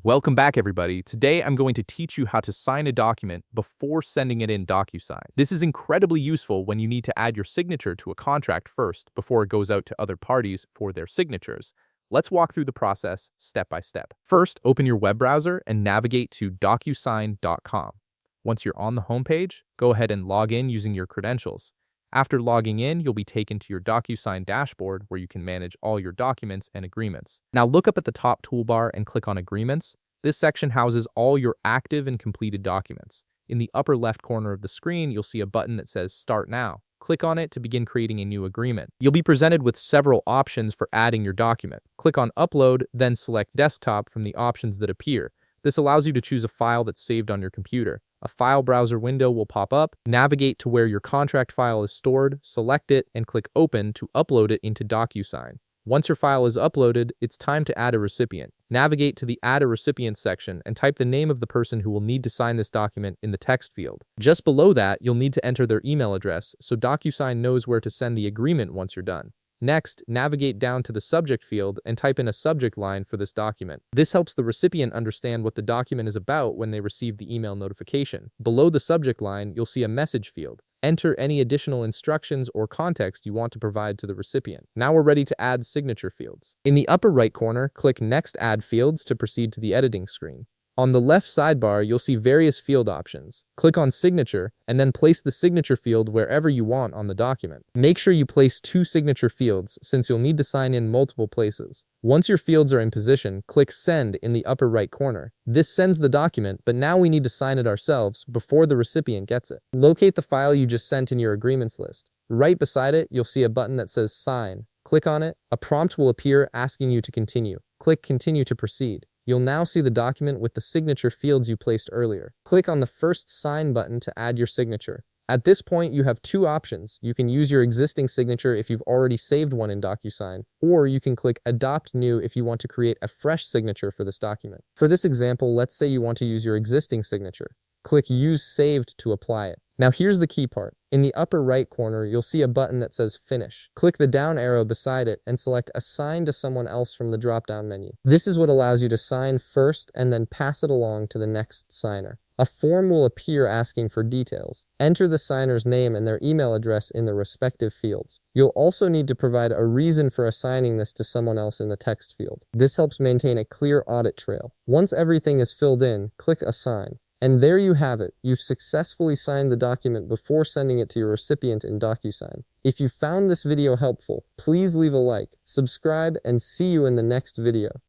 Welcome back, everybody. Today, I'm going to teach you how to sign a document before sending it in DocuSign. This is incredibly useful when you need to add your signature to a contract first before it goes out to other parties for their signatures. Let's walk through the process step by step. First, open your web browser and navigate to DocuSign.com. Once you're on the homepage, go ahead and log in using your credentials. After logging in, you'll be taken to your DocuSign dashboard where you can manage all your documents and agreements. Now look up at the top toolbar and click on Agreements. This section houses all your active and completed documents. In the upper left corner of the screen, you'll see a button that says Start Now. Click on it to begin creating a new agreement. You'll be presented with several options for adding your document. Click on Upload, then select Desktop from the options that appear. This allows you to choose a file that's saved on your computer. A file browser window will pop up. Navigate to where your contract file is stored, select it, and click Open to upload it into DocuSign. Once your file is uploaded, it's time to add a recipient. Navigate to the Add a Recipient section and type the name of the person who will need to sign this document in the text field. Just below that, you'll need to enter their email address so DocuSign knows where to send the agreement once you're done. Next, navigate down to the subject field and type in a subject line for this document. This helps the recipient understand what the document is about when they receive the email notification. Below the subject line, you'll see a message field. Enter any additional instructions or context you want to provide to the recipient. Now we're ready to add signature fields. In the upper right corner, click Next Add Fields to proceed to the editing screen. On the left sidebar, you'll see various field options. Click on Signature, and then place the signature field wherever you want on the document. Make sure you place 2 signature fields, since you'll need to sign in multiple places. Once your fields are in position, click Send in the upper right corner. This sends the document, but now we need to sign it ourselves before the recipient gets it. Locate the file you just sent in your agreements list. Right beside it, you'll see a button that says Sign. Click on it. A prompt will appear asking you to continue. Click Continue to proceed. You'll now see the document with the signature fields you placed earlier. Click on the first Sign button to add your signature. At this point, you have 2 options. You can use your existing signature if you've already saved one in DocuSign, or you can click Adopt New if you want to create a fresh signature for this document. For this example, let's say you want to use your existing signature. Click Use Saved to apply it. Now here's the key part. In the upper right corner, you'll see a button that says Finish. Click the down arrow beside it and select Assign to someone else from the drop-down menu. This is what allows you to sign first and then pass it along to the next signer. A form will appear asking for details. Enter the signer's name and their email address in the respective fields. You'll also need to provide a reason for assigning this to someone else in the text field. This helps maintain a clear audit trail. Once everything is filled in, click Assign. And there you have it. You've successfully signed the document before sending it to your recipient in DocuSign. If you found this video helpful, please leave a like, subscribe, and see you in the next video.